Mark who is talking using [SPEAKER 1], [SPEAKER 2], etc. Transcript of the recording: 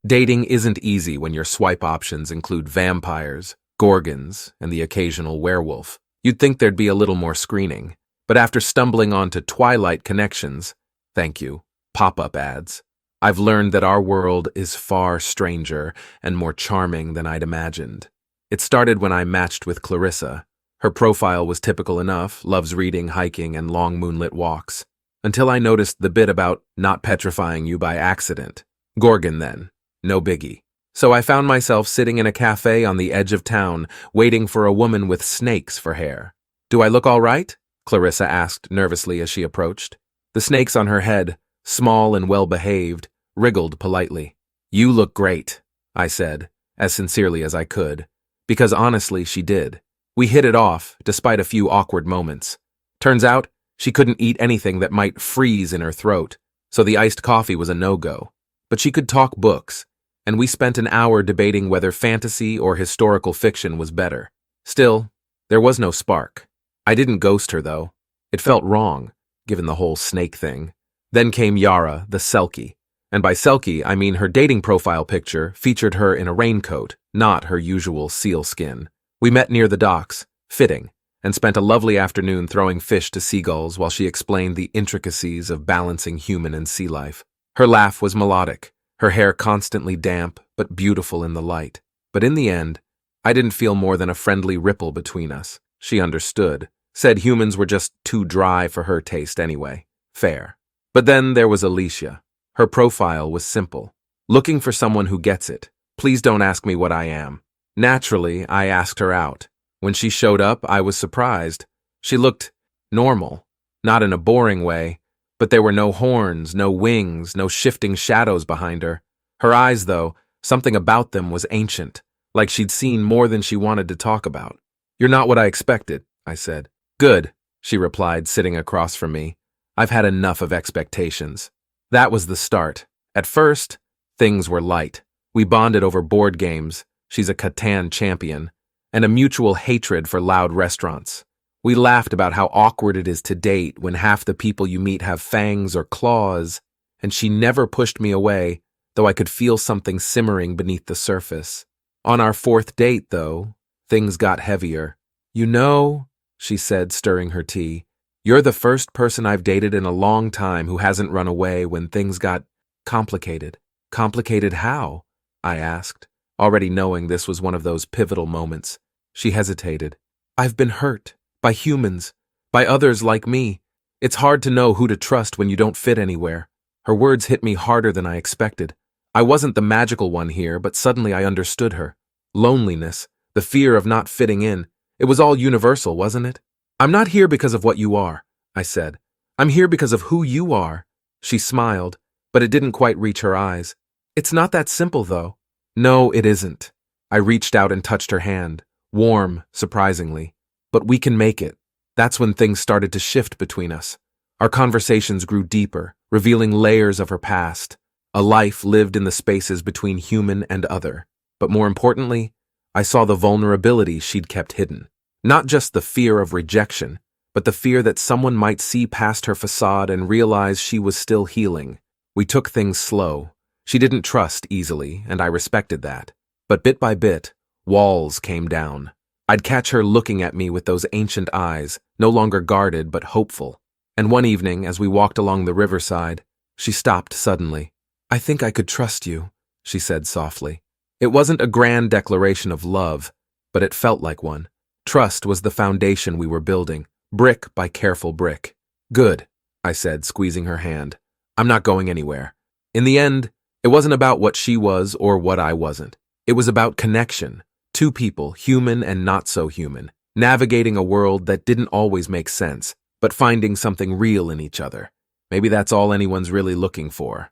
[SPEAKER 1] Dating isn't easy when your swipe options include vampires, gorgons, and the occasional werewolf. You'd think there'd be a little more screening, but after stumbling onto Twilight connections, thank you, pop-up ads, I've learned that our world is far stranger and more charming than I'd imagined. It started when I matched with Clarissa. Her profile was typical enough, loves reading, hiking, and long moonlit walks, until I noticed the bit about not petrifying you by accident. Gorgon then. No biggie. So I found myself sitting in a cafe on the edge of town, waiting for a woman with snakes for hair. "Do I look all right?" Clarissa asked nervously as she approached. The snakes on her head, small and well-behaved, wriggled politely. "You look great," I said, as sincerely as I could, because honestly she did. We hit it off, despite a few awkward moments. Turns out, she couldn't eat anything that might freeze in her throat, so the iced coffee was a no-go. But she could talk books, and we spent an hour debating whether fantasy or historical fiction was better. Still, there was no spark. I didn't ghost her, though. It felt wrong, given the whole snake thing. Then came Yara, the Selkie. And by Selkie, I mean her dating profile picture featured her in a raincoat, not her usual sealskin. We met near the docks, fitting, and spent a lovely afternoon throwing fish to seagulls while she explained the intricacies of balancing human and sea life. Her laugh was melodic, her hair constantly damp but beautiful in the light. But in the end, I didn't feel more than a friendly ripple between us. She understood, said humans were just too dry for her taste anyway. Fair. But then there was Alicia. Her profile was simple. Looking for someone who gets it. Please don't ask me what I am. Naturally, I asked her out. When she showed up, I was surprised. She looked normal. Not in a boring way, but there were no horns, no wings, no shifting shadows behind her. Her eyes, though, something about them was ancient, like she'd seen more than she wanted to talk about. "You're not what I expected," I said. "Good," she replied, sitting across from me. "I've had enough of expectations." That was the start. At first, things were light. We bonded over board games, she's a Catan champion, and a mutual hatred for loud restaurants. We laughed about how awkward it is to date when half the people you meet have fangs or claws, and she never pushed me away, though I could feel something simmering beneath the surface. On our fourth date, though, things got heavier. "You know," she said, stirring her tea, "you're the first person I've dated in a long time who hasn't run away when things got complicated." "Complicated how?" I asked, already knowing this was one of those pivotal moments. She hesitated. "I've been hurt. By humans. By others like me. It's hard to know who to trust when you don't fit anywhere." Her words hit me harder than I expected. I wasn't the magical one here, but suddenly I understood her. Loneliness, the fear of not fitting in. It was all universal, wasn't it? "I'm not here because of what you are," I said. "I'm here because of who you are." She smiled, but it didn't quite reach her eyes. "It's not that simple, though." "No, it isn't." I reached out and touched her hand, warm, surprisingly. "But we can make it." That's when things started to shift between us. Our conversations grew deeper, revealing layers of her past, a life lived in the spaces between human and other. But more importantly, I saw the vulnerability she'd kept hidden. Not just the fear of rejection, but the fear that someone might see past her facade and realize she was still healing. We took things slow. She didn't trust easily, and I respected that. But bit by bit, walls came down. I'd catch her looking at me with those ancient eyes, no longer guarded but hopeful. And one evening, as we walked along the riverside, she stopped suddenly. "I think I could trust you," she said softly. It wasn't a grand declaration of love, but it felt like one. Trust was the foundation we were building, brick by careful brick. "Good," I said, squeezing her hand. "I'm not going anywhere." In the end, it wasn't about what she was or what I wasn't. It was about connection. Two people, human and not so human, navigating a world that didn't always make sense, but finding something real in each other. Maybe that's all anyone's really looking for.